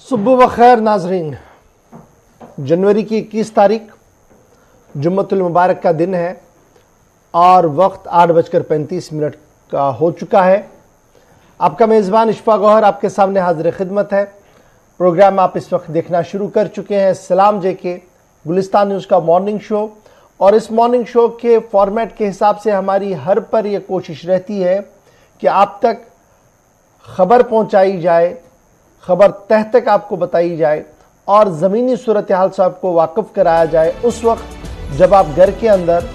सुबह व खैर नाजरीन, जनवरी की 21 तारीख जुम्मतुल मुबारक का दिन है और वक्त 8:35 का हो चुका है। आपका मेज़बान इशफाक गौहर आपके सामने हाजिर खिदमत है। प्रोग्राम आप इस वक्त देखना शुरू कर चुके हैं सलाम जेके गुलिस्तान न्यूज़ का मॉर्निंग शो, और इस मॉर्निंग शो के फॉर्मेट के हिसाब से हमारी हर पर यह कोशिश रहती है कि आप तक खबर पहुंचाई जाए, खबर तह तक आपको बताई जाए और ज़मीनी सूरत हाल से आपको वाकिफ़ कराया जाए उस वक्त जब आप घर के अंदर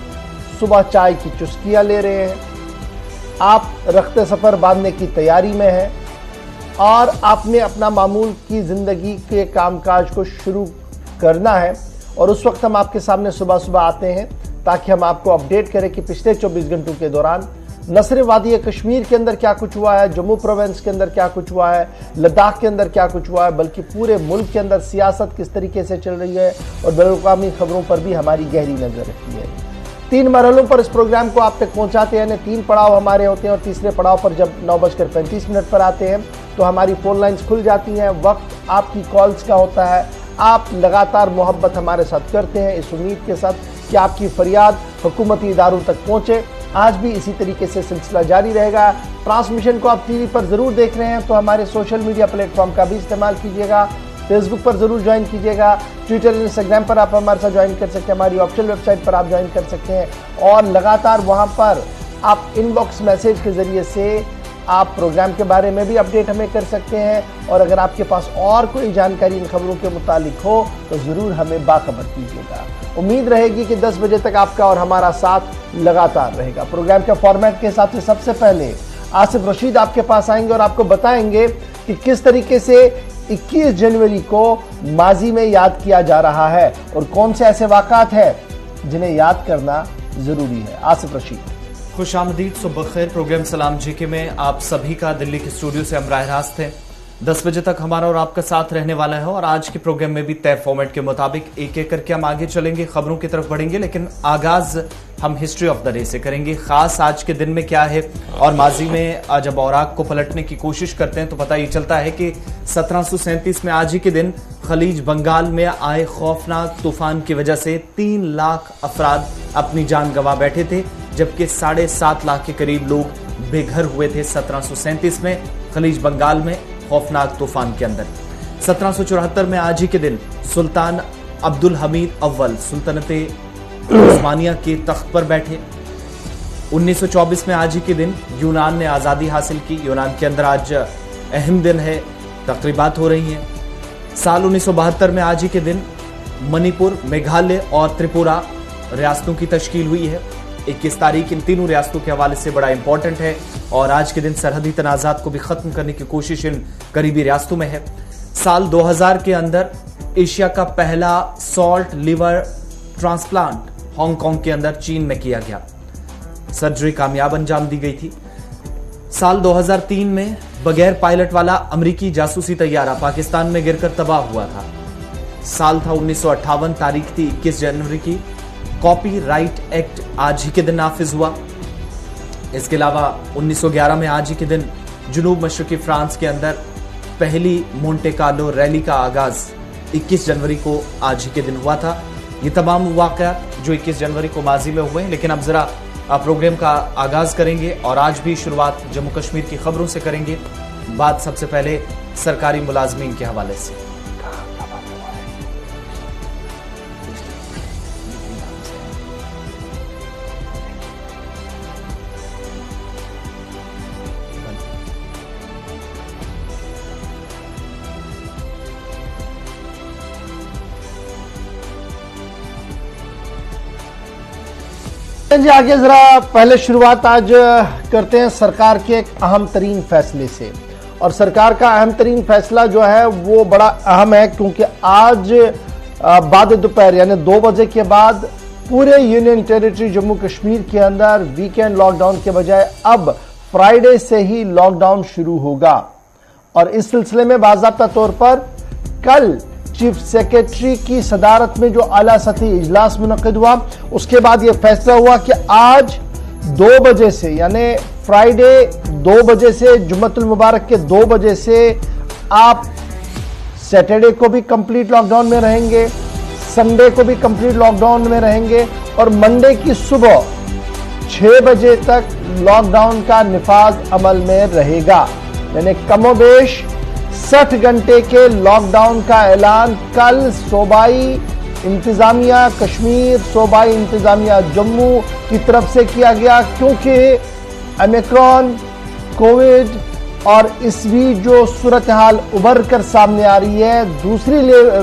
सुबह चाय की चुस्कियाँ ले रहे हैं, आप रख्ते सफ़र बांधने की तैयारी में हैं और आपने अपना मामूल की ज़िंदगी के कामकाज को शुरू करना है। और उस वक्त हम आपके सामने सुबह सुबह आते हैं ताकि हम आपको अपडेट करें कि पिछले 24 घंटों के दौरान न सिर्फ वादी कश्मीर के अंदर क्या कुछ हुआ है, जम्मू प्रोविंस के अंदर क्या कुछ हुआ है, लद्दाख के अंदर क्या कुछ हुआ है, बल्कि पूरे मुल्क के अंदर सियासत किस तरीके से चल रही है और बैनुल-अक़वामी खबरों पर भी हमारी गहरी नज़र रखी है। 3 मरहलों पर इस प्रोग्राम को आप तक पहुंचाते हैं। 3 पड़ाव हमारे होते हैं और तीसरे पड़ाव पर जब 9:35 पर आते हैं तो हमारी फ़ोन लाइन्स खुल जाती हैं। वक्त आपकी कॉल्स का होता है। आप लगातार मोहब्बत हमारे साथ करते हैं इस उम्मीद के साथ कि आपकी फरियाद हुकूमती इदारों तक पहुँचे। आज भी इसी तरीके से सिलसिला जारी रहेगा। ट्रांसमिशन को आप टीवी पर ज़रूर देख रहे हैं तो हमारे सोशल मीडिया प्लेटफॉर्म का भी इस्तेमाल कीजिएगा। फेसबुक पर ज़रूर ज्वाइन कीजिएगा, ट्विटर इंस्टाग्राम पर आप हमारे साथ ज्वाइन कर सकते हैं, हमारी ऑफिशियल वेबसाइट पर आप ज्वाइन कर सकते हैं और लगातार वहाँ पर आप इनबॉक्स मैसेज के ज़रिए से आप प्रोग्राम के बारे में भी अपडेट हमें कर सकते हैं। और अगर आपके पास और कोई जानकारी इन खबरों के मुतालिक हो तो ज़रूर हमें बाखबर कीजिएगा। उम्मीद रहेगी कि 10 बजे तक आपका और हमारा साथ लगातार रहेगा। प्रोग्राम के फॉर्मेट के हिसाब से सबसे पहले आसिफ रशीद आपके पास आएंगे और आपको बताएंगे कि किस तरीके से 21 जनवरी को माजी में याद किया जा रहा है और कौन से ऐसे वाक़ात हैं जिन्हें याद करना ज़रूरी है। आसिफ रशीद, खुश आमदीद, सुबह खैर। प्रोग्राम सलाम जेके में आप सभी का दिल्ली के स्टूडियो से हम राह रास्त हैं। 10 बजे तक हमारा और आपका साथ रहने वाला है और आज के प्रोग्राम में भी तय फॉर्मेट के मुताबिक एक एक करके हम आगे चलेंगे, खबरों की तरफ बढ़ेंगे, लेकिन आगाज हम हिस्ट्री ऑफ द डे से करेंगे। खास आज के दिन में क्या है और माजी में जब औराक को पलटने की कोशिश करते हैं तो पता ये चलता है कि 1737 में आज ही के दिन खलीज बंगाल में आए खौफनाक तूफान की वजह से 3 लाख अफराद अपनी जान गंवा बैठे थे, जबकि 7.5 लाख के करीब लोग बेघर हुए थे 1737 में खलीज बंगाल में खौफनाक तूफान के अंदर। 1774 में आज ही के दिन सुल्तान अब्दुल हमीद अव्वल सुल्तनते उस्मानिया के तख्त पर बैठे। 1924 में आज ही के दिन यूनान ने आज़ादी हासिल की। यूनान के अंदर आज अहम दिन है, तकरीबात हो रही हैं। साल 1972 में आज ही के दिन मणिपुर, मेघालय और त्रिपुरा रियासतों की तश्कील हुई है। 21 तारीख इन तीनों रियासतों के हवाले से बड़ा इंपॉर्टेंट है और आज के दिन सरहदी तनाज़ात को भी खत्म करने की कोशिश इन करीबी रियासतों में है। साल 2000 के अंदर एशिया का पहला सॉल्ट लिवर ट्रांसप्लांट हांगकांग के अंदर चीन में किया गया। सर्जरी कामयाब अंजाम दी गई थी। साल 2003 में बगैर पायलट वाला अमेरिकी जासूसी तैयारा पाकिस्तान में गिरकर तबाह हुआ था। साल था 1958, तारीख थी 21 जनवरी की। कॉपीराइट एक्ट आज ही के दिन नाफिज हुआ। इसके अलावा 1911 में आज ही के दिन जुनूब मशरकी फ्रांस के अंदर पहली मोंटे कार्लो रैली का आगाज 21 जनवरी को आज ही के दिन हुआ था। ये तमाम वाक़यात जो 21 जनवरी को माजी में हुए हैं, लेकिन अब जरा प्रोग्राम का आगाज करेंगे और आज भी शुरुआत जम्मू कश्मीर की खबरों से करेंगे। बात सबसे पहले सरकारी मुलाजमीन के हवाले से। जी आगे जरा पहले शुरुआत आज करते हैं सरकार के एक अहम तरीन फैसले से। और सरकार का अहम तरीन फैसला जो है वो बड़ा अहम है क्योंकि आज बाद दोपहर यानी 2 बजे के बाद पूरे यूनियन टेरिटरी जम्मू कश्मीर के अंदर वीकेंड लॉकडाउन के बजाय अब फ्राइडे से ही लॉकडाउन शुरू होगा। और इस सिलसिले में बाज़ाब्ता तौर पर कल चीफ सेक्रेटरी की सदारत में जो आला सतही इजलास मुनक़िद हुआ, उसके बाद यह फैसला हुआ कि आज 2 बजे से यानी फ्राइडे 2 बजे से जुम्मतुल मुबारक के 2 बजे से आप सैटरडे को भी कंप्लीट लॉकडाउन में रहेंगे, संडे को भी कंप्लीट लॉकडाउन में रहेंगे और मंडे की सुबह 6 बजे तक लॉकडाउन का निफाज अमल में रहेगा। यानी कमोबेश 60 घंटे के लॉकडाउन का ऐलान कल सूबाई इंतजामिया कश्मीर, सूबाई इंतजामिया जम्मू की तरफ से किया गया, क्योंकि ओमिक्रॉन, कोविड और इस भी जो सूरत हाल उभर कर सामने आ रही है, दूसरी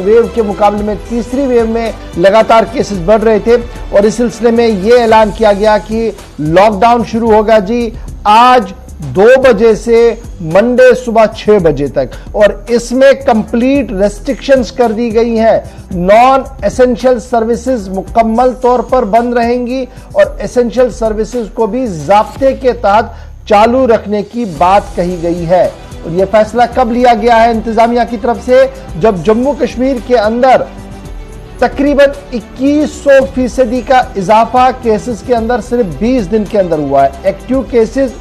वेव के मुकाबले में तीसरी वेव में लगातार केसेस बढ़ रहे थे और इस सिलसिले में यह ऐलान किया गया कि लॉकडाउन शुरू होगा जी आज 2 बजे से मंडे सुबह 6 बजे तक और इसमें कंप्लीट रेस्ट्रिक्शंस कर दी गई हैं। नॉन एसेंशियल सर्विसेज मुकम्मल तौर पर बंद रहेंगी और एसेंशियल सर्विसेज को भी ज़ाब्ते के तहत चालू रखने की बात कही गई है। और यह फैसला कब लिया गया है इंतजामिया की तरफ से, जब जम्मू कश्मीर के अंदर तकरीबन 2100% का इजाफा केसेस के अंदर सिर्फ 20 दिन के अंदर हुआ है। एक्टिव केसेस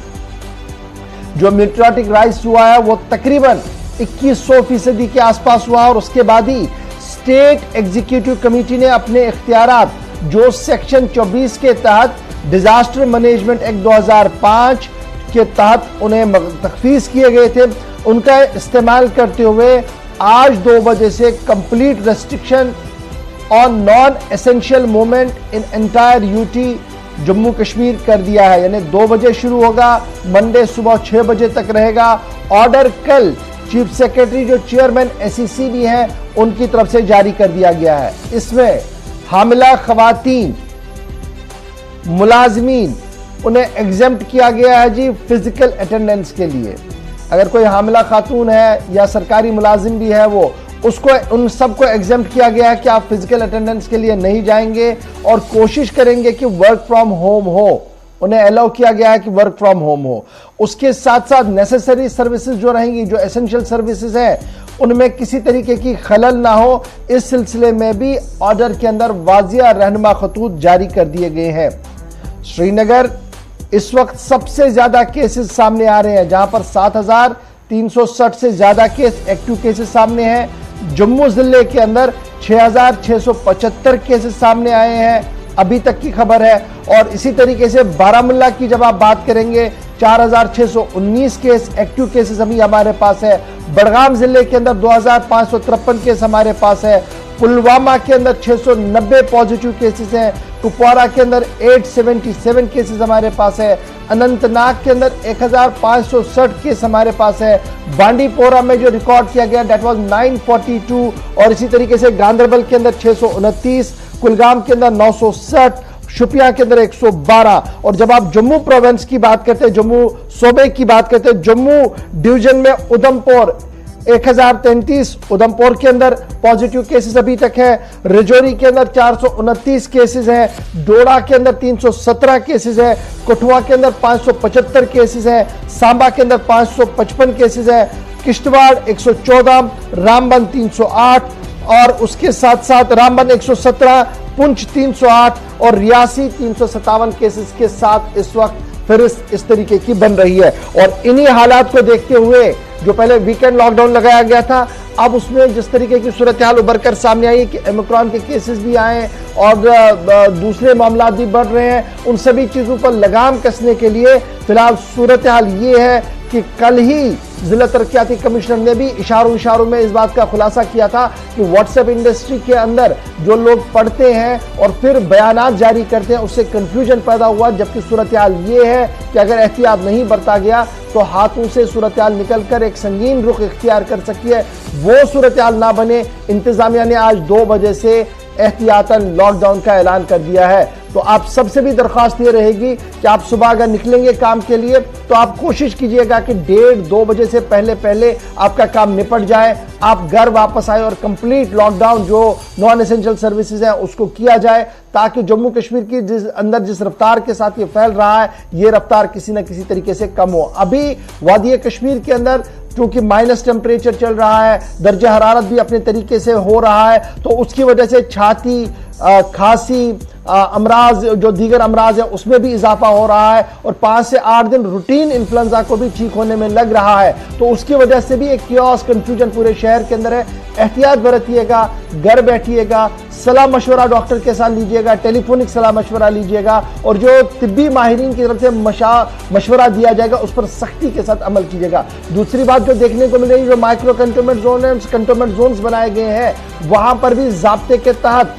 जो मेट्रोटिक राइज हुआ है वो तकरीबन 2100% के आसपास हुआ और उसके बाद ही स्टेट एग्जीक्यूटिव कमेटी ने अपने इख्तियारात जो सेक्शन 24 के तहत डिजास्टर मैनेजमेंट एक्ट 2005 के तहत उन्हें तखफीज किए गए थे, उनका इस्तेमाल करते हुए आज 2 बजे से complete restriction on non essential movement in entire UT Jammu Kashmir कर दिया है। यानी 2 बजे शुरू होगा, मंडे सुबह 6 बजे तक रहेगा। ऑर्डर कल चीफ सेक्रेटरी जो चेयरमैन एसईसी भी हैं उनकी तरफ से जारी कर दिया गया है। इसमें हामिला खवातीन, मुलाजमीन, उन्हें एग्जेम्प्ट किया गया है जी फिजिकल अटेंडेंस के लिए। अगर कोई हामिला खातून है या सरकारी मुलाजिम भी है वो उसको उन सबको एग्जेम्प्ट किया गया है कि आप फिजिकल अटेंडेंस के लिए नहीं जाएंगे और कोशिश करेंगे कि वर्क फ्रॉम होम हो। उन्हें अलाउ किया गया है कि वर्क फ्रॉम होम हो। उसके साथ साथ नेसेसरी सर्विसेज जो रहेंगी, जो एसेंशियल सर्विसेज हैं, उनमें किसी तरीके की खलल ना हो, इस सिलसिले में भी ऑर्डर के अंदर वाजिया रहनुमा खतूत जारी कर दिए गए हैं। श्रीनगर इस वक्त सबसे ज्यादा केसेस सामने आ रहे हैं, जहां पर 7360 से ज्यादा केस एक्टिव केसेस सामने हैं। जम्मू जिले के अंदर 6675 केसेस सामने आए हैं अभी तक की खबर है। और इसी तरीके से बारामुल्ला की जब आप बात करेंगे 4619 केस एक्टिव केसेस अभी हमारे पास है। बड़गाम जिले के अंदर 2553 केस हमारे पास है। पुलवामा के अंदर 690 पॉजिटिव केसेस हैं। कुपवारा के अंदर 877 केसेस हमारे पास है। अनंतनाग के अंदर 1560 केस हमारे पास है। बांडीपोरा में जो रिकॉर्ड किया गया डेट वाज 942 और इसी तरीके से गांधरबल के अंदर 629, कुलगाम के अंदर 960, शुपिया के अंदर 112। और जब आप जम्मू प्रोविंस की बात करते हैं, जम्मू सूबे की बात करते हैं, जम्मू डिवीजन में उधमपुर 1033 उधमपुर के अंदर पॉजिटिव केसेस अभी तक है। राजौरी के अंदर 429 केसेस हैं। डोडा के अंदर 317 केसेस है। कठुआ के अंदर 575 केसेस है। सांबा के अंदर 555 केसेस है। किश्तवाड़ 114, रामबन 308 और उसके साथ साथ रामबन 117, पुंछ 308 और रियासी 357 केसेस के साथ इस वक्त फिर इस तरीके की बन रही है। और इन्हीं हालात को देखते हुए जो पहले वीकेंड लॉकडाउन लगाया गया था, अब उसमें जिस तरीके की सूरत हाल उभर कर सामने आई कि ओमिक्रॉन के केसेस भी आए और दूसरे मामला भी बढ़ रहे हैं, उन सभी चीज़ों पर लगाम कसने के लिए फिलहाल सूरत हाल ये है कि कल ही जिला तरक्याती कमिश्नर ने भी इशारों में इस बात का खुलासा किया था कि व्हाट्सएप इंडस्ट्री के अंदर जो लोग पढ़ते हैं और फिर बयानात जारी करते हैं उससे कंफ्यूजन पैदा हुआ। जबकि सूरत हाल ये है कि अगर एहतियात नहीं बरता गया तो हाथों से सूरत हाल निकलकर एक संगीन रुख इख्तियार कर सकती है। वो सूरत हाल ना बने, इंतजामिया ने आज 2 बजे से एहतियातन लॉकडाउन का ऐलान कर दिया है। तो आप सबसे भी दरख्वास्त ये रहेगी कि आप सुबह अगर निकलेंगे काम के लिए तो आप कोशिश कीजिएगा कि 1:30-2 बजे से पहले आपका काम निपट जाए, आप घर वापस आए और कंप्लीट लॉकडाउन जो नॉन एसेंशियल सर्विसेज है उसको किया जाए, ताकि जम्मू कश्मीर की जिस रफ्तार के साथ ये फैल रहा है ये रफ्तार किसी न किसी तरीके से कम हो। अभी वादी कश्मीर के अंदर क्योंकि माइनस टेम्परेचर चल रहा है, दर्जा हरारत भी अपने तरीके से हो रहा है, तो उसकी वजह से छाती, खांसी, अमराज, जो दीगर अमराज है उसमें भी इजाफा हो रहा है और 5 से 8 दिन रूटीन इन्फ्लुएंजा को भी ठीक होने में लग रहा है। तो उसकी वजह से भी एक कियोस, कंफ्यूजन पूरे शहर के अंदर है। एहतियात बरतिएगा, घर बैठिएगा, सलाह मशवरा डॉक्टर के साथ लीजिएगा, टेलीफोनिक सलाह मशवरा लीजिएगा और जो तिब्बी माहिरीन की तरफ से मशवरा दिया जाएगा उस पर सख्ती के साथ अमल कीजिएगा। दूसरी बात जो देखने को मिलेगी, जो माइक्रो कंटेनमेंट जोन है, कंटेनमेंट जोन्स बनाए गए हैं, वहां पर भी ज़ाब्ते के तहत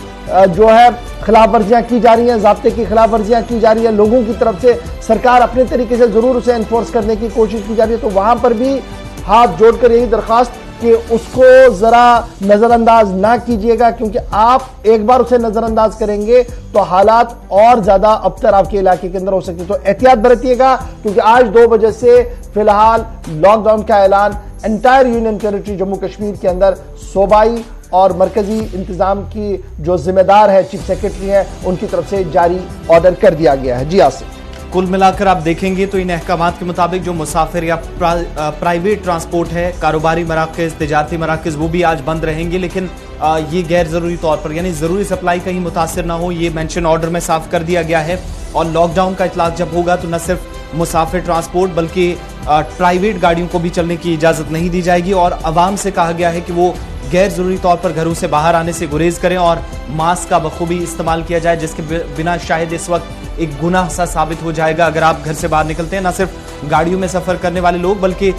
जो है खिलाफ वर्जियां की जा रही हैं, ज़ाब्ते की खिलाफ वर्जियां की जा रही है। लोगों की तरफ से सरकार अपने तरीके से जरूर उसे एनफोर्स करने की कोशिश की जा रही है। तो वहां पर भी हाथ जोड़कर यही दरखास्त कि उसको जरा नजरअंदाज ना कीजिएगा, क्योंकि आप एक बार उसे नजरअंदाज करेंगे तो हालात और ज्यादा अबतर आपके इलाके के अंदर हो सकते। तो एहतियात बरतिएगा, क्योंकि आज 2 बजे से फिलहाल लॉकडाउन का ऐलान entire union territory Jammu Kashmir के अंदर सूबाई और मरकजी इंतजाम की जो जिम्मेदार है, चीफ सेक्रेटरी है, उनकी तरफ से जारी ऑर्डर कर दिया गया है। जी आसिफ, कुल मिलाकर आप देखेंगे तो इन अहकामात के मुताबिक जो मुसाफिर या प्राइवेट ट्रांसपोर्ट है, कारोबारी मराकज़, तिजारती मराकज़, वो भी आज बंद रहेंगे, लेकिन ये गैर ज़रूरी तौर पर, यानी ज़रूरी सप्लाई कहीं मुतासिर ना हो, ये मेंशन ऑर्डर में साफ कर दिया गया है। और लॉकडाउन का इतलाक जब होगा तो न सिर्फ मुसाफिर ट्रांसपोर्ट बल्कि प्राइवेट गाड़ियों को भी चलने की इजाज़त नहीं दी जाएगी और आवाम से कहा गया है कि वो गैर जरूरी तौर पर घरों से बाहर आने से गुरेज करें और मास्क का बखूबी इस्तेमाल किया जाए, जिसके बिना शायद इस वक्त एक गुनाह सा साबित हो जाएगा अगर आप घर से बाहर निकलते हैं। न सिर्फ गाड़ियों में सफर करने वाले लोग बल्कि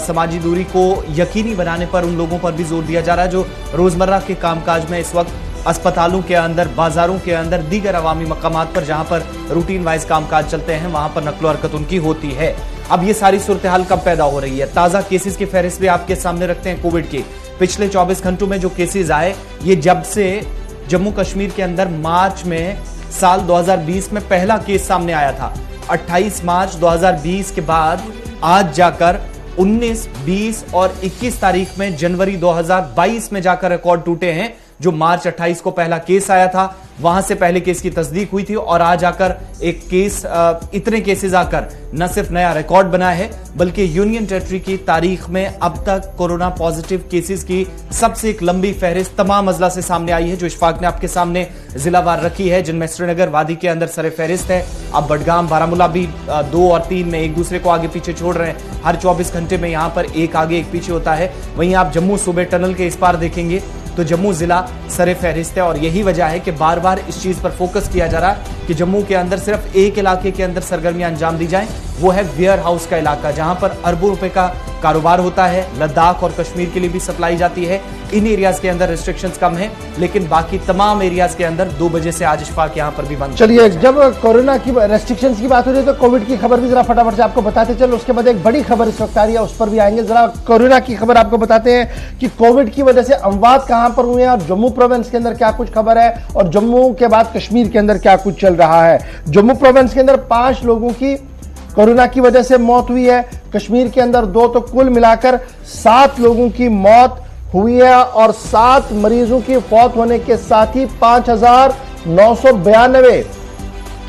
समाजी दूरी को यकीनी बनाने पर उन लोगों पर भी जोर दिया जा रहा है जो रोजमर्रा के कामकाज में इस वक्त अस्पतालों के अंदर, बाजारों के अंदर, दीगर अवामी मकामात पर जहां पर रूटीन वाइज कामकाज चलते हैं वहां पर नकलो हरकत उनकी होती है। अब ये सारी सूरत हाल कब पैदा हो रही है? ताजा केसेस की फहरिस्त भी आपके सामने रखते हैं कोविड की। पिछले 24 घंटों में जो केसेस आए, ये जब से जम्मू कश्मीर के अंदर मार्च में साल 2020 में पहला केस सामने आया था, 28 मार्च 2020 के बाद आज जाकर 19, 20 और 21 तारीख में जनवरी 2022 में जाकर रिकॉर्ड टूटे हैं। जो मार्च 28 को पहला केस आया था, वहां से पहले केस की तस्दीक हुई थी और आज आकर एक केस, इतने केसेस आकर न सिर्फ नया रिकॉर्ड बना है बल्कि यूनियन टेरिटरी की तारीख में अब तक कोरोना पॉजिटिव केसेस की सबसे एक लंबी फहरिस्त तमाम अजला से सामने आई है, जो इशफाक ने आपके सामने जिलावार रखी है, जिनमें श्रीनगर वादी के अंदर सरे फहरिस्त है। अब बडगाम, बारामूला भी 2 और 3 में एक दूसरे को आगे पीछे छोड़ रहे हैं। हर 24 घंटे में यहां पर एक आगे एक पीछे होता है। वहीं आप जम्मू सूबे टनल के इस पार देखेंगे तो जम्मू जिला सरे फहरिस्त है और यही वजह है कि बार बार इस चीज पर फोकस किया जा रहा है कि जम्मू के अंदर सिर्फ एक इलाके के अंदर सरगर्मियां अंजाम दी जाएं, वो है वेयर हाउस का इलाका, जहां पर अरबों रुपए का कारोबार होता है। लद्दाख और कश्मीर के लिए भी सप्लाई जाती है। इन एरियाज के अंदर रिस्ट्रिक्शंस कम है, लेकिन बाकी तमाम एरियाज के अंदर 2 बजे से आज इशफाक यहां पर भी बंद। चलिए, जब कोरोना की रेस्ट्रिक्शंस की बात हो रही है तो कोविड की खबर भी जरा फटाफट से आपको बताते चलो। उसके बाद एक बड़ी खबर इस वक्त आ रही है, उस पर भी आएंगे। जरा कोरोना की खबर आपको बताते हैं कि कोविड की वजह से अमवात कहां पर हुए हैं और जम्मू प्रोविंस के अंदर क्या कुछ खबर है और जम्मू के बाद कश्मीर के अंदर क्या कुछ चल रहा है। जम्मू प्रोविंस के अंदर 5 लोगों की कोरोना की वजह से मौत हुई है, कश्मीर के अंदर 2, तो कुल मिलाकर 7 लोगों की मौत हुई है और 7 मरीजों की फौत होने के साथ ही 5,992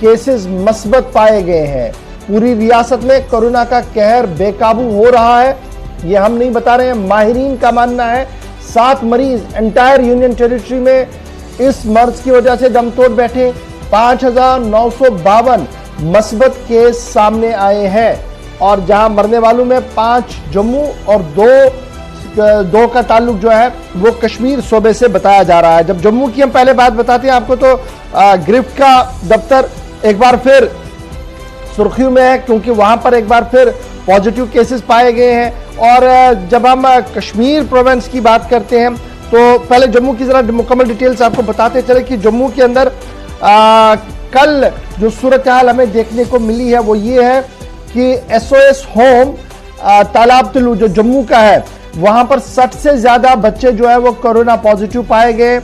केसेस मस्बत पाए गए हैं। पूरी रियासत में कोरोना का कहर बेकाबू हो रहा है, यह हम नहीं बता रहे हैं, माहिरीन का मानना है। 7 मरीज एंटायर यूनियन टेरिटरी में इस मर्ज की वजह से दम तोड़ बैठे। 5,952 मस्बत केस सामने आए हैं और जहां मरने वालों में 5 जम्मू और 2 का ताल्लुक जो है वो कश्मीर सूबे से बताया जा रहा है। जब जम्मू की हम पहले बात बताते हैं आपको तो गिरफ्त का दफ्तर एक बार फिर सुर्खियों में है, क्योंकि वहां पर एक बार फिर पॉजिटिव केसेस पाए गए हैं। और जब हम कश्मीर प्रोविंस की बात करते हैं तो पहले जम्मू की जरा मुकम्मल डिटेल्स आपको बताते चले कि जम्मू के अंदर कल जो सूरत हाल हमें देखने को मिली है वो ये है कि SOS होम तालाब तिलू जो जम्मू का है, वहां पर 60 से ज्यादा बच्चे जो है वो कोरोना पॉजिटिव पाए गए।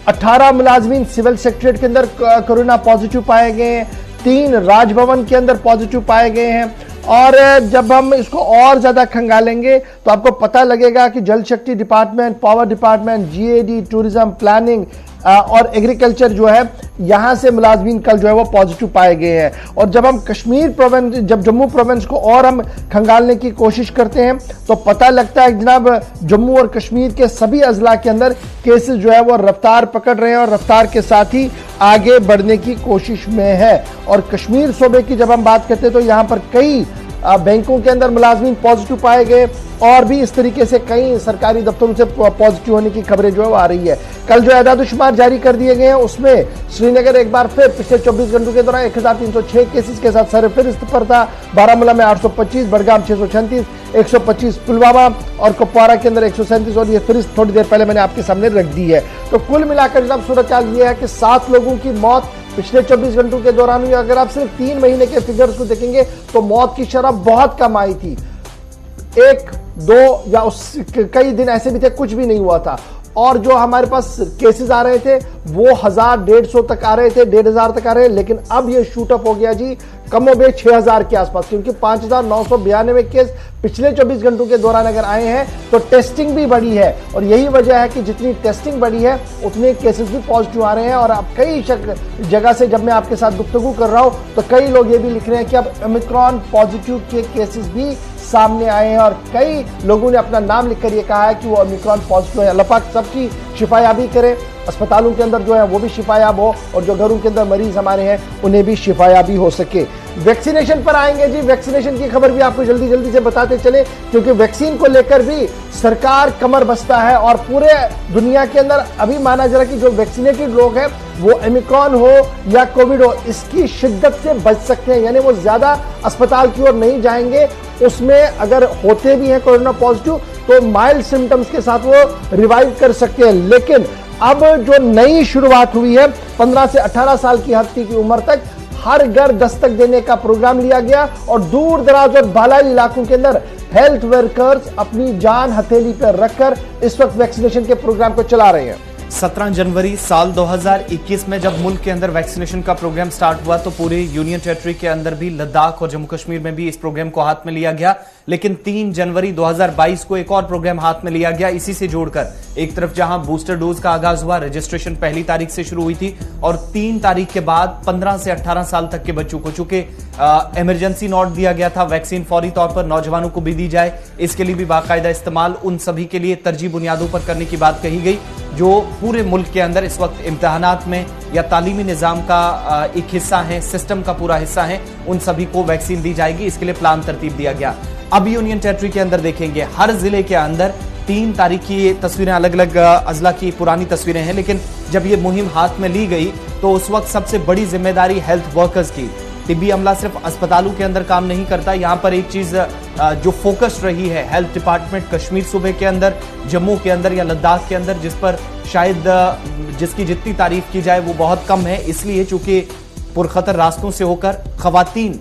18 मुलाजमीन सिविल सेक्रेटरीट के अंदर कोरोना पॉजिटिव पाए गए, 3 राजभवन के अंदर पॉजिटिव पाए गए हैं। और जब हम इसको और ज्यादा खंगालेंगे तो आपको पता लगेगा कि जल शक्ति department, power department, GAD, tourism, planning, और एग्रीकल्चर जो है, यहां से मुलाजमीन कल जो है वो पॉजिटिव पाए गए हैं। और जब हम कश्मीर प्रोविंस, जब जम्मू प्रोविंस को और हम खंगालने की कोशिश करते हैं तो पता लगता है जनाब जम्मू और कश्मीर के सभी अजला के अंदर केसेस जो है वो रफ्तार पकड़ रहे हैं और रफ्तार के साथ ही आगे बढ़ने की कोशिश में है। और कश्मीर सूबे की जब हम बात करते हैं तो यहां पर कई बैंकों के अंदर मुलाजमीन पॉजिटिव पाए गए और भी इस तरीके से कई सरकारी दफ्तरों से पॉजिटिव होने की खबरें जो है आ रही है। कल जो एदाद-ओ-शुमार जारी कर दिए गए हैं उसमें श्रीनगर एक बार फिर पिछले 24 घंटों के दौरान 1306 केसेस के साथ सरफहरिस्त पर था। बारामूला में 825, बडगाम 636, 125 पुलवामा और कुपवारा के अंदर 137 और ये फहरिस्त थोड़ी देर पहले मैंने आपके सामने रख दी है। तो कुल मिलाकर जनाब सूरत हाल ये है कि 7 लोगों की मौत पिछले 24 घंटों के दौरान हुई। अगर आप सिर्फ 3 महीने के फिगर्स को देखेंगे तो मौत की शरह बहुत कम आई थी, 1, 2 या उस कई दिन ऐसे भी थे कुछ भी नहीं हुआ था। और जो हमारे पास केसेस आ रहे थे वो 1000, 150 तक आ रहे थे, 1500 तक आ रहे हैं, लेकिन अब ये शूट अप हो गया जी कमोबेश 6000 के आसपास, क्योंकि 5992 केस पिछले 24 घंटों के दौरान अगर आए हैं तो टेस्टिंग भी बढ़ी है। और यही वजह है कि जितनी टेस्टिंग बढ़ी है उतने केसेस भी पॉजिटिव आ रहे हैं। और अब कई जगह से जब मैं आपके साथ गुफ्तगू कर रहा हूं तो कई लोग ये भी लिख रहे हैं कि अब ओमिक्रॉन पॉजिटिव के केसेस भी सामने आए हैं और कई लोगों ने अपना नाम लिखकर ये कहा है कि वो ओमिक्रॉन पॉजिटिव है। अल्लाह पाक सबकी शिफायाबी करे, अस्पतालों के अंदर जो है वो भी शिफायाब हो और जो घरों के अंदर मरीज हमारे हैं उन्हें भी शिफायाबी हो सके। वैक्सीनेशन पर आएंगे जी, वैक्सीनेशन की खबर भी आपको जल्दी जल्दी से बताते चले, क्योंकि वैक्सीन को लेकर भी सरकार कमर बस्ता है और पूरे दुनिया के अंदर अभी माना जा रहा है कि जो वैक्सीनेटेड लोग हैं वो ओमिक्रॉन हो या कोविड हो इसकी शिद्दत से बच सकते हैं, यानी वो ज्यादा अस्पताल की ओर नहीं जाएंगे। उसमें अगर होते भी हैं कोरोना पॉजिटिव तो माइल्ड सिम्टम्स के साथ वो रिवाइव कर सकते हैं। लेकिन अब जो नई शुरुआत हुई है 15 से 18 साल की हफ्ते की उम्र तक हर घर दस्तक देने का प्रोग्राम लिया गया और दूर दराज और बालाई इलाकों के अंदर हेल्थ वर्कर्स अपनी जान हथेली पर रखकर इस वक्त वैक्सीनेशन के प्रोग्राम को चला रहे हैं। 17 जनवरी साल 2021 में जब मुल्क के अंदर वैक्सीनेशन का प्रोग्राम स्टार्ट हुआ तो पूरे यूनियन टेरिटरी के अंदर भी, लद्दाख और जम्मू कश्मीर में भी इस प्रोग्राम को हाथ में लिया गया। लेकिन 3 जनवरी 2022 को एक और प्रोग्राम हाथ में लिया गया इसी से जोड़कर। एक तरफ जहां बूस्टर डोज का आगाज हुआ, रजिस्ट्रेशन पहली तारीख से शुरू हुई थी और 3 तारीख के बाद 15 से 18 साल तक के बच्चों को, चूंकि इमरजेंसी नोट दिया गया था वैक्सीन फौरी तौर पर नौजवानों को भी दी जाए, इसके लिए भी बाकायदा इस्तेमाल उन सभी के लिए तरजीह बुनियादों पर करने की बात कही गई जो पूरे मुल्क के अंदर इस वक्त इम्तिहानात में या तालीमी निजाम का एक हिस्सा है, सिस्टम का पूरा हिस्सा है, उन सभी को वैक्सीन दी जाएगी। इसके लिए प्लान तरतीब दिया गया। अब यूनियन टेरिटरी के अंदर देखेंगे हर जिले के अंदर 3 तारीख की तस्वीरें, अलग अलग अजला की पुरानी तस्वीरें हैं, लेकिन जब ये मुहिम हाथ में ली गई तो उस वक्त सबसे बड़ी जिम्मेदारी हेल्थ वर्कर्स की। तिब्बी अमला सिर्फ अस्पतालों के अंदर काम नहीं करता, यहां पर एक चीज जो फोकस रही है हेल्थ डिपार्टमेंट कश्मीर सूबे के अंदर, जम्मू के अंदर या लद्दाख के अंदर, जिस पर शायद जिसकी जितनी तारीफ की जाए वो बहुत कम है, इसलिए चूंकि पुरखतर रास्तों से होकर खवातीन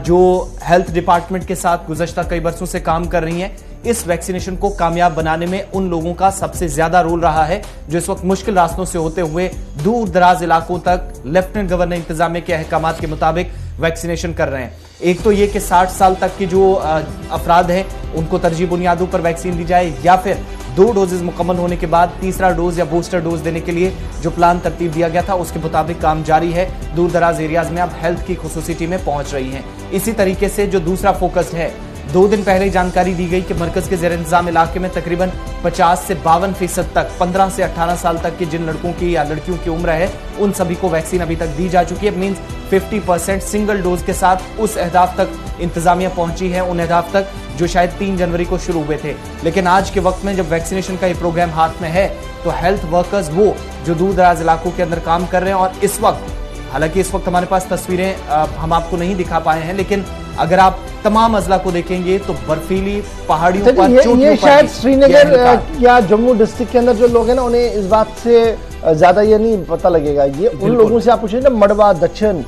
जो हेल्थ डिपार्टमेंट के साथ गुज़श्ता कई बरसों से काम कर रही हैं, इस वैक्सीनेशन को कामयाब बनाने में उन लोगों का सबसे ज्यादा रोल रहा है जो इस वक्त मुश्किल रास्तों से होते हुए दूर दराज इलाकों तक लेफ्टिनेंट गवर्नर इंतजामिया के अहकामात के मुताबिक वैक्सीनेशन कर रहे हैं। एक तो ये कि 60 साल तक के जो अफराद हैं उनको तरजीह बुनियादों पर वैक्सीन दी जाए, या फिर 2 डोजेज मुकम्मल होने के बाद तीसरा डोज या बूस्टर डोज देने के लिए जो प्लान तरतीब दिया गया था उसके मुताबिक काम जारी है। दूर दराज एरियाज में अब हेल्थ की खुसूसी टीमें पहुंच रही हैं। इसी तरीके से जो दूसरा फोकस है, 2 दिन पहले जानकारी दी गई कि मरकज के ज़ेर इंतजाम इलाके में तकरीबन 50 से 52% तक 15 से 18 साल तक की जिन लड़कों की या लड़कियों की उम्र है उन सभी को वैक्सीन अभी तक दी जा चुकी है। मींस 50% सिंगल डोज के साथ उस अहदाफ तक इंतजामिया पहुंची है, उन अहदाफ तक जो शायद 3 जनवरी को शुरू हुए थे। लेकिन आज के वक्त में जब वैक्सीनेशन का ये प्रोग्राम हाथ में है तो हेल्थ वर्कर्स वो जो दूर दराज इलाकों के अंदर काम कर रहे हैं, और इस वक्त हालांकि इस वक्त हमारे पास तस्वीरें हम आपको नहीं दिखा पाए हैं, लेकिन अगर आप तमाम अजला को देखेंगे तो बर्फीली पहाड़ियों पर ये शायद श्रीनगर या जम्मू डिस्ट्रिक्ट के अंदर जो लोग हैं ना उन्हें इस बात से ज्यादा ये नहीं पता लगेगा। ये उन लोगों से आप पूछें ना मड़वा दक्षिण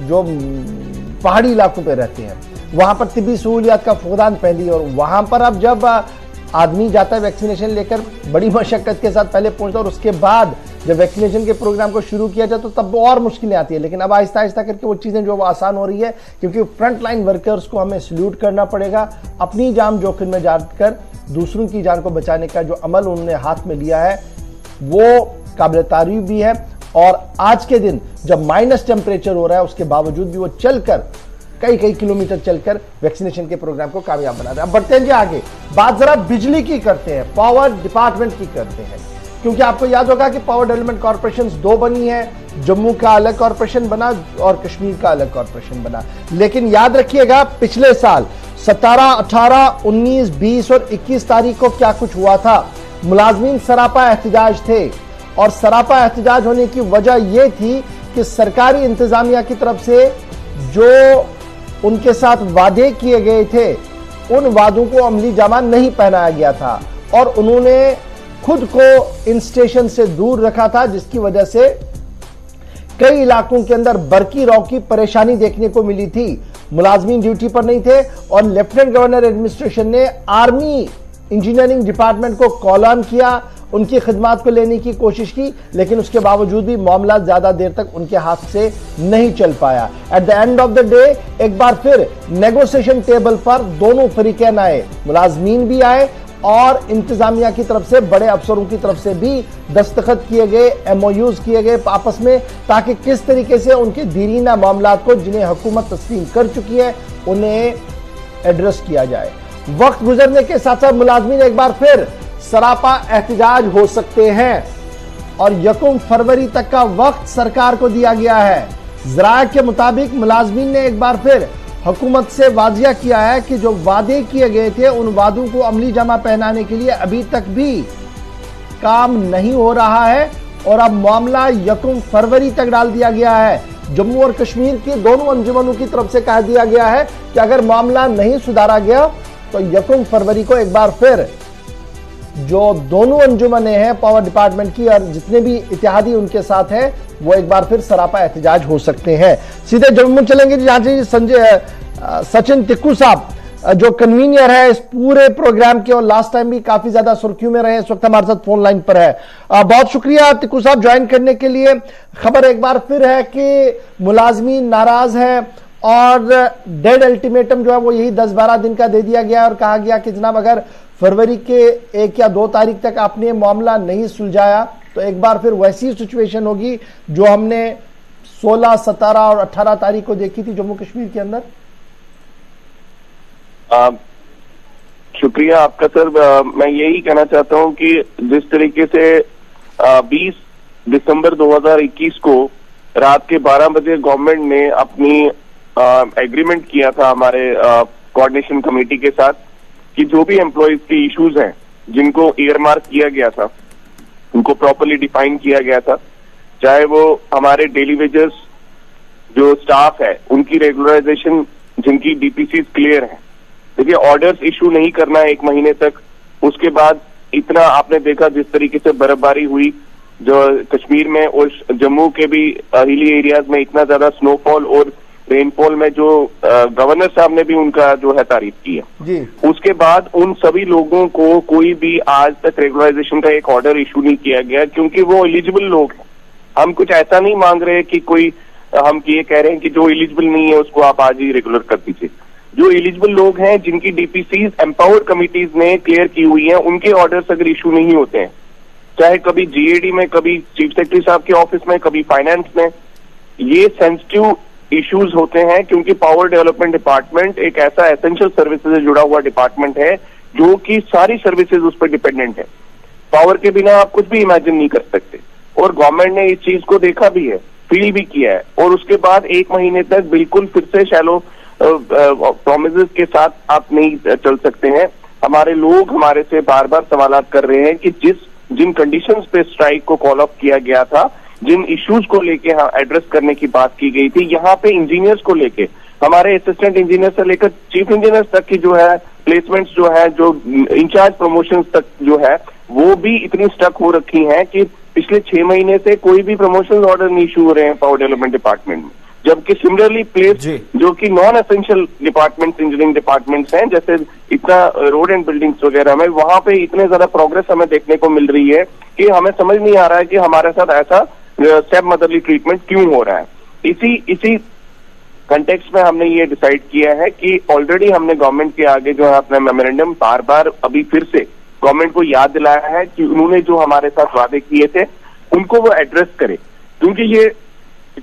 जो पहाड़ी इलाकों पे रहते हैं, वहां पर तिब्बी सहूलियात का फुकदान पहली, और वहां पर अब जब आदमी जाता है वैक्सीनेशन लेकर बड़ी मशक्कत के साथ पहले पहुंचता है और उसके बाद जब वैक्सीनेशन के प्रोग्राम को शुरू किया जाए तो तब और मुश्किलें आती है। लेकिन अब आहिस्ता आहिस्ता करके वो चीज़ें जो वो आसान हो रही है, क्योंकि फ्रंट लाइन वर्कर्स को हमें सल्यूट करना पड़ेगा। अपनी जान जोखिम में जाकर दूसरों की जान को बचाने का जो अमल उन्होंने हाथ में लिया है वो काबिल तारीफ भी है। और आज के दिन जब माइनस टेम्परेचर हो रहा है उसके बावजूद भी वो चलकर कई किलोमीटर चलकर वैक्सीनेशन के प्रोग्राम को कामयाब बना रहे हैं। अब बढ़ते हैं जी आगे, बात जरा बिजली की करते हैं, पावर डिपार्टमेंट की करते हैं, क्योंकि आपको याद होगा कि पावर डेवलपमेंट कॉर्पोरेशन दो बनी है, जम्मू का अलग कॉर्पोरेशन बना और कश्मीर का अलग कॉर्पोरेशन बना। लेकिन याद रखिएगा पिछले साल 17, 18, 19, 20 और 21 तारीख को क्या कुछ हुआ था। मुलाजमीन सरापा एहतजाज थे और सरापा एहतजाज होने की वजह यह थी कि सरकारी इंतजामिया की तरफ से जो उनके साथ वादे किए गए थे उन वादों को अमली जामा नहीं पहनाया गया था और उन्होंने खुद को इन स्टेशन से दूर रखा था, जिसकी वजह से कई इलाकों के अंदर बरकी रौ की परेशानी देखने को मिली थी। मुलाजमीन ड्यूटी पर नहीं थे और लेफ्टिनेंट गवर्नर एडमिनिस्ट्रेशन ने आर्मी इंजीनियरिंग डिपार्टमेंट को कॉल ऑन किया, उनकी खिदमात को लेने की कोशिश की, लेकिन उसके बावजूद भी मामला ज्यादा देर तक उनके हाथ से नहीं चल पाया। At the end of the day एक बार फिर नेगोशिएशन टेबल पर दोनों फरीकैन आए, मुलाजमीन भी आए और इंतजामिया की तरफ से बड़े अफसरों की तरफ से भी दस्तखत किए गए, MOUs किए गए आपस में, ताकि किस तरीके से उनके दीरीना मामलात को जिन्हें हुकूमत तस्लीम कर चुकी है उन्हें एड्रेस किया जाए। वक्त गुजरने के साथ साथ मुलाजमीन एक बार फिर सरापा एहतजाज हो सकते हैं और 1 फरवरी तक का वक्त सरकार को दिया गया है। ज़राए के मुताबिक मुलाजमीन ने एक बार फिर हुकूमत से वाजिया किया है कि जो वादे किए गए थे उन वादों को अमली जामा पहनाने के लिए अभी तक भी काम नहीं हो रहा है और अब मामला 1 फरवरी तक डाल दिया गया है। जम्मू और कश्मीर के दोनों अंजुमनों की तरफ से कह दिया गया है कि अगर मामला नहीं सुधारा गया तो 1 फरवरी को एक बार फिर जो दोनों अंजुमने हैं पावर डिपार्टमेंट की और जितने भी इत्तेहादी उनके साथ हैं वो एक बार फिर सरापा एहतजाज हो सकते हैं। सीधे जम्मू चलेंगे जहां से सचिन टिक्कू साहब जो कन्वीनियर है इस पूरे प्रोग्राम के और लास्ट टाइम भी काफी ज्यादा सुर्खियों में रहे, इस वक्त हमारे साथ फोन लाइन पर है। बहुत शुक्रिया टिक्कू साहब ज्वाइन करने के लिए। खबर एक बार फिर है कि मुलाजमीन नाराज है और डेड अल्टीमेटम जो है वो यही 10-12 दिन का दे दिया गया और कहा गया कि जनाब अगर फरवरी के 1 या 2 तारीख तक आपने मामला नहीं सुलझाया तो एक बार फिर वैसी सिचुएशन होगी जो हमने 16, 17 और 18 तारीख को देखी थी जम्मू कश्मीर के अंदर। शुक्रिया आपका सर। मैं यही कहना चाहता हूं कि जिस तरीके से 20 दिसंबर 2021 को रात के 12 बजे गवर्नमेंट ने अपनी एग्रीमेंट किया था हमारे कोऑर्डिनेशन कमेटी के साथ कि जो भी एम्प्लॉयज के इश्यूज हैं जिनको ईयरमार्क किया गया था उनको प्रॉपर्ली डिफाइन किया गया था, चाहे वो हमारे डेली वेजेस जो स्टाफ है उनकी रेगुलराइजेशन जिनकी डीपीसी क्लियर है। देखिए ऑर्डर्स इशू नहीं करना है 1 महीने तक, उसके बाद इतना आपने देखा जिस तरीके से बर्फबारी हुई जो कश्मीर में और जम्मू के भी हिली एरियाज में इतना ज्यादा स्नोफॉल और रेनफॉल में जो गवर्नर साहब ने भी उनका जो है तारीफ की है। उसके बाद उन सभी लोगों को कोई भी आज तक रेगुलराइजेशन का एक ऑर्डर इशू नहीं किया गया क्योंकि वो एलिजिबल लोग हैं। हम कुछ ऐसा नहीं मांग रहे कि कोई हम ये कह रहे हैं कि जो एलिजिबल नहीं है उसको आप आज ही रेगुलर कर दीजिए। जो एलिजिबल लोग हैं जिनकी डीपीसीज एम्पावर्ड कमिटीज ने क्लियर की हुई है उनके ऑर्डर्स अगर इशू नहीं होते हैं, चाहे कभी जीएडी में, कभी चीफ सेक्रेटरी साहब के ऑफिस में, कभी फाइनेंस में, ये सेंसिटिव इश्यूज होते हैं क्योंकि पावर डेवलपमेंट डिपार्टमेंट एक ऐसा एसेंशियल सर्विसेज से जुड़ा हुआ डिपार्टमेंट है जो कि सारी सर्विसेज उस पर डिपेंडेंट है। पावर के बिना आप कुछ भी इमेजिन नहीं कर सकते और गवर्नमेंट ने इस चीज को देखा भी है, फील भी किया है और उसके बाद 1 महीने तक बिल्कुल फिर से शैलो प्रोमिसेस के साथ आप नहीं चल सकते हैं। हमारे लोग हमारे से बार बार सवालात कर रहे हैं कि जिन कंडीशंस पे स्ट्राइक को कॉल ऑफ किया गया था, जिन इश्यूज को लेके एड्रेस करने की बात की गई थी, यहाँ पे इंजीनियर्स को लेके हमारे असिस्टेंट इंजीनियर से लेकर चीफ इंजीनियर तक की जो है प्लेसमेंट्स जो है, जो इंचार्ज प्रमोशन तक जो है वो भी इतनी स्टक हो रखी हैं कि पिछले 6 महीने से कोई भी प्रमोशन ऑर्डर नहीं इशू हो रहे हैं पावर डेवलपमेंट डिपार्टमेंट में। जबकि सिमिलरली प्लेस जो कि non essential departments, engineering departments हैं जैसे इतना रोड एंड बिल्डिंग्स वगैरह में, वहां पे इतने ज्यादा प्रोग्रेस हमें देखने को मिल रही है कि हमें समझ नहीं आ रहा है कि हमारे साथ ऐसा स्टेप मदरली ट्रीटमेंट क्यों हो रहा है। इसी कंटेक्स्ट में हमने ये डिसाइड किया है कि ऑलरेडी हमने गवर्नमेंट के आगे जो है अपना मेमोरेंडम बार बार अभी फिर से गवर्नमेंट को याद दिलाया है कि उन्होंने जो हमारे साथ वादे किए थे उनको वो एड्रेस करे, क्योंकि ये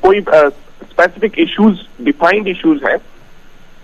कोई स्पेसिफिक इश्यूज, डिफाइंड इश्यूज है,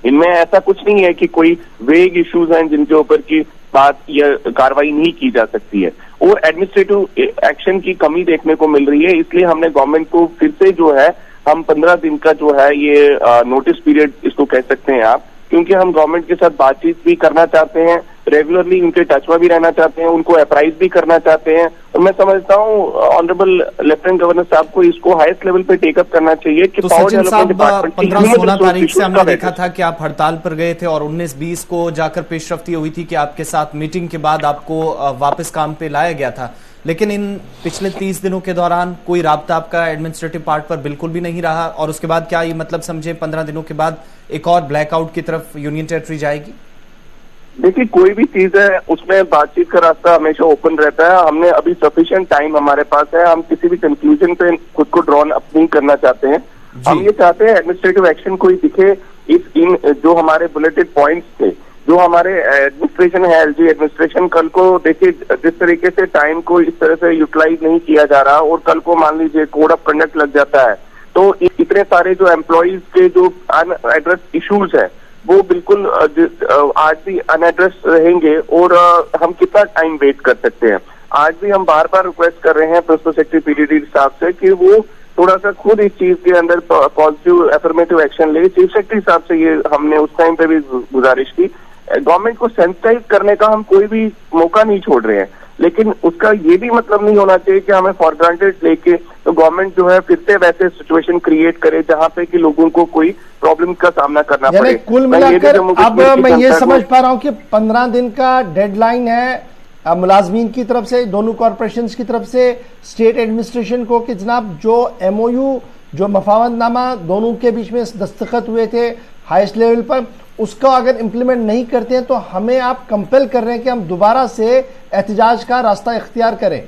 इनमें ऐसा कुछ नहीं है कि कोई वेग इश्यूज हैं जिनके ऊपर की बात या कार्रवाई नहीं की जा सकती है। और एडमिनिस्ट्रेटिव एक्शन की कमी देखने को मिल रही है, इसलिए हमने गवर्नमेंट को फिर से जो है हम 15 दिन का जो है ये नोटिस पीरियड इसको कह सकते हैं आप, क्योंकि हम गवर्नमेंट के साथ बातचीत भी करना चाहते हैं, रेगुलरली उनके टच में भी रहना चाहते हैं, उनको अप्राइज भी करना चाहते हैं। और मैं समझता हूँ ऑनरेबल लेफ्टिनेंट गवर्नर साहब को इसको हाईएस्ट लेवल पे टेकअप करना चाहिए कि तो सचिन साहब 15-16 तारीख से हमने देखा था कि आप हड़ताल पर गए थे और 19-20 को जाकर पेशरफ्ती हुई थी कि आपके साथ मीटिंग के बाद आपको वापस काम पे लाया गया था, लेकिन इन पिछले 30 दिनों के दौरान कोई राब्ता आपका एडमिनिस्ट्रेटिव पार्ट पर बिल्कुल भी नहीं रहा, और उसके बाद क्या ये मतलब समझे 15 दिनों के बाद एक और ब्लैकआउट की तरफ यूनियन टेरिटरी जाएगी? देखिए, कोई भी चीज है उसमें बातचीत का रास्ता हमेशा ओपन रहता है। हमने अभी सफिशिएंट टाइम हमारे पास है, हम किसी भी कंक्लूजन पे खुद को ड्रॉन अप नहीं करना चाहते हैं। हम ये चाहते हैं एडमिनिस्ट्रेटिव एक्शन कोई दिखे, इन जो हमारे बुलेटेड पॉइंट्स थे, जो हमारे एडमिनिस्ट्रेशन है, एलजी एडमिनिस्ट्रेशन, कल को देखिए जिस तरीके से टाइम को इस तरह से यूटिलाइज नहीं किया जा रहा, और कल को मान लीजिए कोड ऑफ कंडक्ट लग जाता है, तो इतने सारे जो एम्प्लॉइज के जो अनएड्रेस इश्यूज है वो बिल्कुल आज भी अनएड्रेस रहेंगे, और हम कितना टाइम वेट कर सकते हैं। आज भी हम बार बार रिक्वेस्ट कर रहे हैं प्रिंसिपल सेक्रेटरी पीडीडी साहब से कि वो थोड़ा सा खुद इस चीज के अंदर पॉजिटिव अफर्मेटिव एक्शन ले। चीफ सेक्रेटरी साहब से ये हमने उस टाइम पे भी गुजारिश की। गवर्नमेंट को सेंसिटाइज करने का हम कोई भी मौका नहीं छोड़ रहे हैं, लेकिन उसका ये भी मतलब नहीं होना चाहिए कि हमें फॉर ग्रांटेड लेके तो गवर्नमेंट जो है फिर से वैसे सिचुएशन क्रिएट करे जहां पे कि लोगों को कोई प्रॉब्लम का सामना करना पड़े। कुल मिलाकर अब मैं ये समझ पा रहा हूं कि 15 दिन का डेडलाइन है मुलाजमीन की तरफ से, दोनों कॉर्पोरेशंस की तरफ से, स्टेट एडमिनिस्ट्रेशन को कि जनाब जो एमओयू, जो मफावतनामा दोनों के बीच में दस्तखत हुए थे हाईएस्ट लेवल पर, उसको अगर इंप्लीमेंट नहीं करते हैं तो हमें आप कंपेल कर रहे हैं कि हम दोबारा से एहतजाज का रास्ता इख्तियार करें।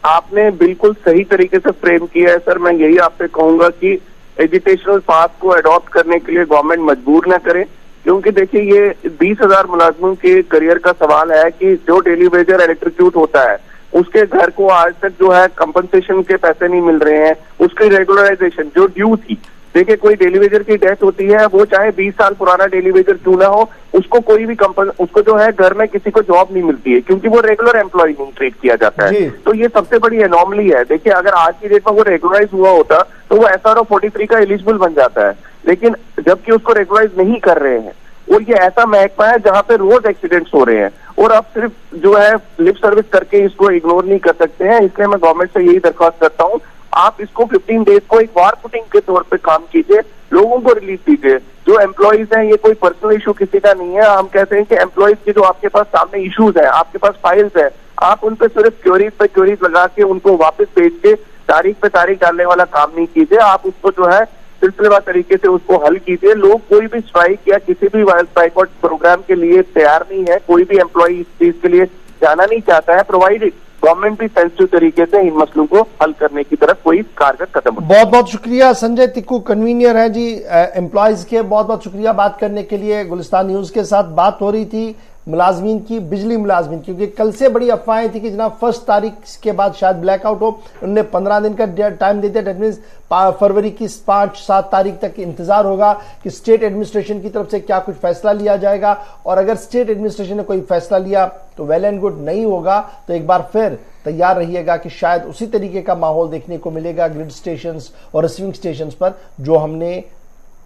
आपने बिल्कुल सही तरीके से फ्रेम किया है सर। मैं यही आपसे कहूंगा कि एजुकेशनल पाथ को अडॉप्ट करने के लिए गवर्नमेंट मजबूर न करे, क्योंकि देखिए ये 20,000 मुलाजमों के करियर का सवाल है कि जो डेली वेजर इलेक्ट्रीक्यूट होता है उसके घर को आज तक जो है कंपनसेशन के पैसे नहीं मिल रहे हैं, उसकी रेगुलराइजेशन जो ड्यू थी। देखिए, कोई डेली वेजर की डेथ होती है, वो चाहे 20 साल पुराना डेली वेजर क्यों ना हो, उसको कोई भी उसको जो है घर में किसी को जॉब नहीं मिलती है, क्योंकि वो रेगुलर एम्प्लॉय नहीं ट्रीट किया जाता है। तो ये सबसे बड़ी एनॉमली है। देखिए, अगर आज की डेट में वो रेगुलराइज हुआ होता तो वो SRO 43 का एलिजिबल बन जाता है, लेकिन जबकि उसको रेगुलराइज नहीं कर रहे हैं। और ये ऐसा महकमा है जहां पे रोज एक्सीडेंट्स हो रहे हैं, और अब सिर्फ जो है लिप सर्विस करके इसको इग्नोर नहीं कर सकते हैं। इसलिए मैं गवर्नमेंट से यही दरख्वास्त करता हूँ, आप इसको 15 डेज को एक वार फुटिंग के तौर पे काम कीजिए, लोगों को रिलीफ दीजिए। जो एम्प्लॉइज हैं, ये कोई पर्सनल इशू किसी का नहीं है। हम कहते हैं कि एम्प्लॉइज के जो आपके पास सामने इश्यूज हैं, आपके पास फाइल्स है, आप उन पे सिर्फ क्वेरीज पे क्वेरीज लगा के उनको वापस भेज के तारीख पे तारीख डालने वाला काम नहीं कीजिए। आप उसको जो है सिलसिलेवार तरीके से उसको हल कीजिए। लोग कोई भी स्ट्राइक या किसी भी बाइकआउट प्रोग्राम के लिए तैयार नहीं है, कोई भी एम्प्लॉय इस चीज के लिए जाना नहीं चाहता है, प्रोवाइडेड गवर्नमेंट भी सेंसिटिव तरीके से इन मसलों को हल करने की तरफ कोई कारगर कदम उठाए। बहुत बहुत शुक्रिया। संजय तिक्कू कन्वीनियर है जी एम्प्लॉयज के, बहुत बहुत शुक्रिया बात करने के लिए। गुलिस्तान न्यूज के साथ बात हो रही थी मुलाजमीन की, बिजली मुलाजमीन, क्योंकि कल से बड़ी अफवाहें थी कि जनाब 1 तारीख के बाद शायद ब्लैकआउट हो। उन्होंने 15 दिन का टाइम देते, डेट मीन्स फरवरी की 5-7 तारीख तक इंतजार होगा कि स्टेट एडमिनिस्ट्रेशन की तरफ से क्या कुछ फैसला लिया जाएगा, और अगर स्टेट एडमिनिस्ट्रेशन ने कोई फैसला लिया तो वेल एंड गुड, नहीं होगा तो एक बार फिर तैयार रहिएगा कि शायद उसी तरीके का माहौल देखने को मिलेगा ग्रिड स्टेशंस और रिसीविंग स्टेशंस पर, जो हमने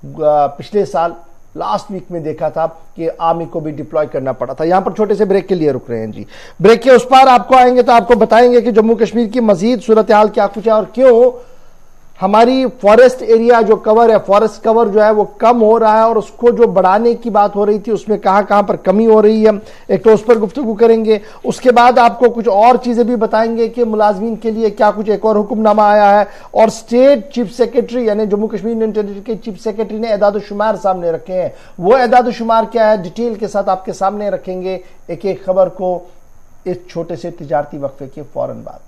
पिछले साल लास्ट वीक में देखा था कि आर्मी को भी डिप्लॉय करना पड़ा था। यहां पर छोटे से ब्रेक के लिए रुक रहे हैं जी। ब्रेक के उस पार आपको आएंगे तो आपको बताएंगे कि जम्मू कश्मीर की मजीद सूरत हाल क्या कुछ है और क्यों हमारी फॉरेस्ट एरिया जो कवर है, फॉरेस्ट कवर जो है वो कम हो रहा है, और उसको जो बढ़ाने की बात हो रही थी उसमें कहां पर कमी हो रही है, एक तो उस पर गुफ्तगू करेंगे। उसके बाद आपको कुछ और चीजें भी बताएंगे कि मुलाजमीन के लिए क्या कुछ एक और हुक्मनामा आया है, और स्टेट चीफ सेक्रेटरी यानी जम्मू कश्मीर यूनियन टेरिटरी के चीफ सेक्रेटरी ने एदाद-ओ-शुमार सामने रखे हैं। वो एदाद-ओ-शुमार क्या है, डिटेल के साथ आपके सामने रखेंगे एक एक खबर को इस छोटे से तिजारती वक्फे के फौरन बाद।